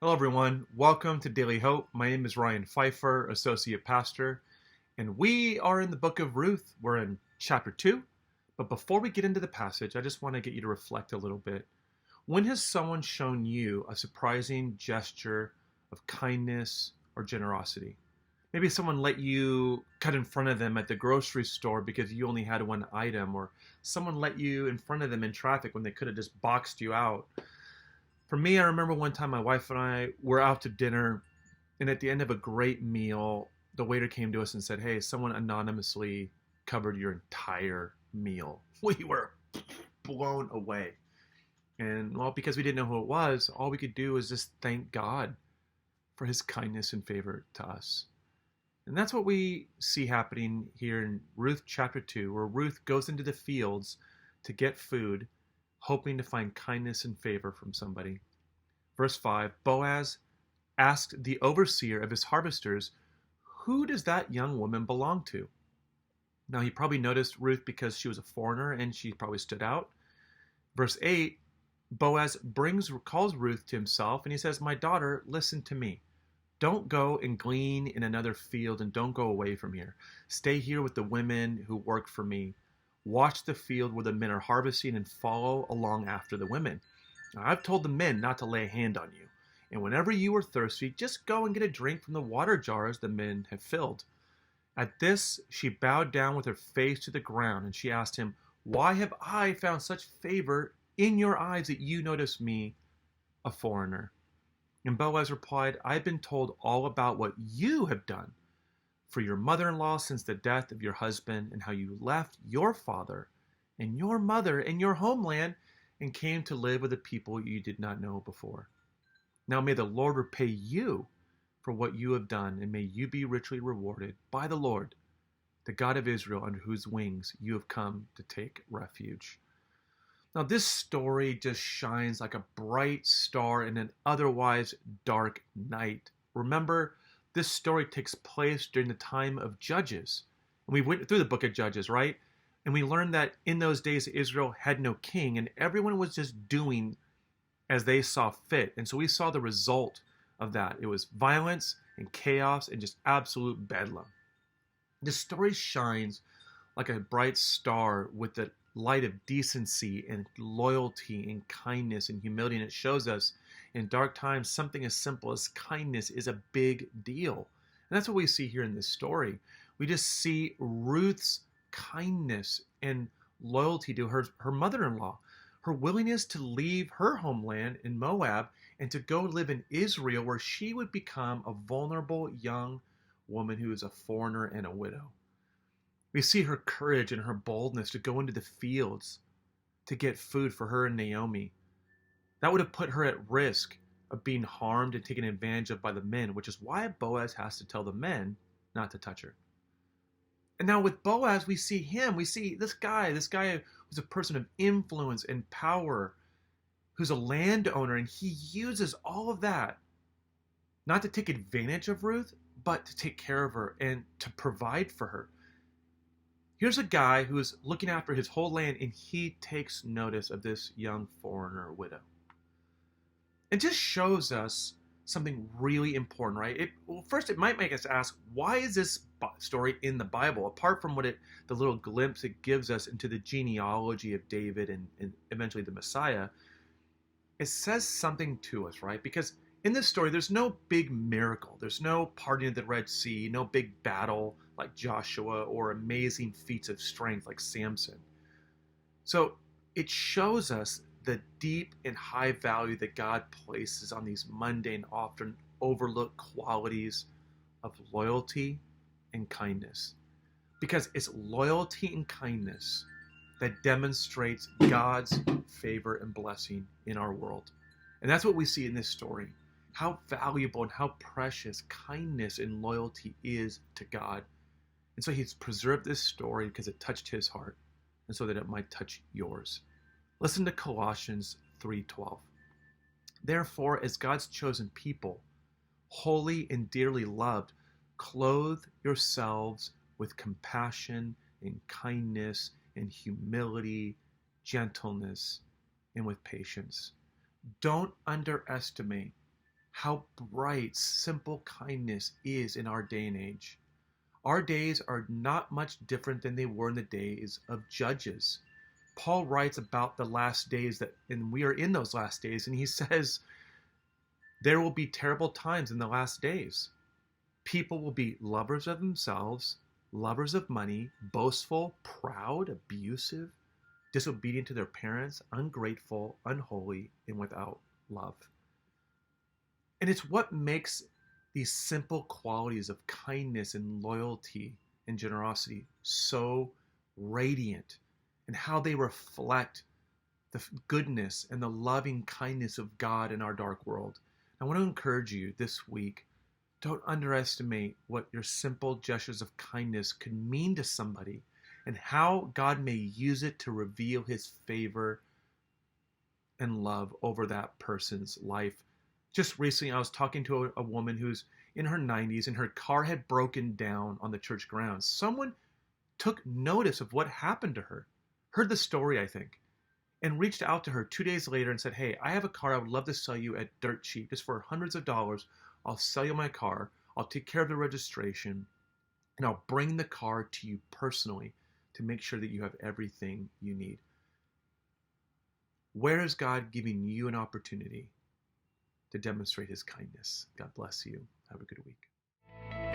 Hello, everyone. Welcome to Daily Hope. My name is Ryan Pfeiffer, Associate Pastor, and we are in the book of Ruth. We're in chapter 2. But before we get into the passage, I just want to get you to reflect a little bit. When has someone shown you a surprising gesture of kindness or generosity? Maybe someone let you cut in front of them at the grocery store because you only had one item, or someone let you in front of them in traffic when they could have just boxed you out. For me, I remember one time my wife and I were out to dinner, and at the end of a great meal, the waiter came to us and said, "Hey, someone anonymously covered your entire meal." We were blown away. And well, because we didn't know who it was, all we could do was just thank God for his kindness and favor to us. And that's what we see happening here in Ruth chapter 2, where Ruth goes into the fields to get food, hoping to find kindness and favor from somebody. Verse 5, Boaz asked the overseer of his harvesters, "Who does that young woman belong to?" Now, he probably noticed Ruth because she was a foreigner and she probably stood out. Verse 8, Boaz calls Ruth to himself and he says, "My daughter, listen to me. Don't go and glean in another field and don't go away from here. Stay here with the women who work for me. Watch the field where the men are harvesting and follow along after the women. Now, I've told the men not to lay a hand on you. And whenever you are thirsty, just go and get a drink from the water jars the men have filled." At this, she bowed down with her face to the ground and she asked him, "Why have I found such favor in your eyes that you notice me, a foreigner?" And Boaz replied, "I've been told all about what you have done for your mother-in-law since the death of your husband, and how you left your father and your mother and your homeland and came to live with a people you did not know before. Now may the Lord repay you for what you have done, and may you be richly rewarded by the Lord, the God of Israel, under whose wings you have come to take refuge." Now, this story just shines like a bright star in an otherwise dark night. Remember, this story takes place during the time of Judges. And we went through the book of Judges, right? And we learned that in those days, Israel had no king, and everyone was just doing as they saw fit. And so we saw the result of that. It was violence and chaos and just absolute bedlam. This story shines like a bright star with the light of decency and loyalty and kindness and humility. And it shows us in dark times something as simple as kindness is a big deal. And that's what we see here in this story. We just see Ruth's kindness and loyalty to her mother-in-law, her willingness to leave her homeland in Moab and to go live in Israel, where she would become a vulnerable young woman who is a foreigner and a widow. We see her courage and her boldness to go into the fields to get food for her and Naomi. That would have put her at risk of being harmed and taken advantage of by the men, which is why Boaz has to tell the men not to touch her. And now with Boaz, we see this guy who's a person of influence and power, who's a landowner, and he uses all of that not to take advantage of Ruth, but to take care of her and to provide for her. Here's a guy who is looking after his whole land, and he takes notice of this young foreigner widow. It just shows us something really important, right? First, it might make us ask, why is this story in the Bible? Apart from the little glimpse it gives us into the genealogy of David and eventually the Messiah, it says something to us, right? Because in this story, there's no big miracle. There's no parting of the Red Sea, no big battle like Joshua, or amazing feats of strength like Samson. So it shows us the deep and high value that God places on these mundane, often overlooked qualities of loyalty and kindness. Because it's loyalty and kindness that demonstrates God's favor and blessing in our world. And that's what we see in this story. How valuable and how precious kindness and loyalty is to God. And so he's preserved this story because it touched his heart, and so that it might touch yours. Listen to Colossians 3:12. "Therefore, as God's chosen people, holy and dearly loved, clothe yourselves with compassion and kindness and humility, gentleness, and with patience. Don't underestimate how bright simple kindness is in our day and age. Our days are not much different than they were in the days of Judges. Paul writes about the last days and we are in those last days, and he says there will be terrible times in the last days. People will be lovers of themselves, lovers of money, boastful, proud, abusive, disobedient to their parents, ungrateful, unholy, and without love. And it's what makes these simple qualities of kindness and loyalty and generosity so radiant, and how they reflect the goodness and the loving kindness of God in our dark world. I want to encourage you this week, don't underestimate what your simple gestures of kindness could mean to somebody, and how God may use it to reveal his favor and love over that person's life. Just recently, I was talking to a woman who's in her 90s, and her car had broken down on the church grounds. Someone took notice of what happened to her, heard the story, I think, and reached out to her 2 days later and said, hey, I have a car I would love to sell you at dirt cheap, just for hundreds of dollars. I'll sell you my car. I'll take care of the registration, and I'll bring the car to you personally to make sure that you have everything you need. Where is God giving you an opportunity to demonstrate his kindness? God bless you. Have a good week.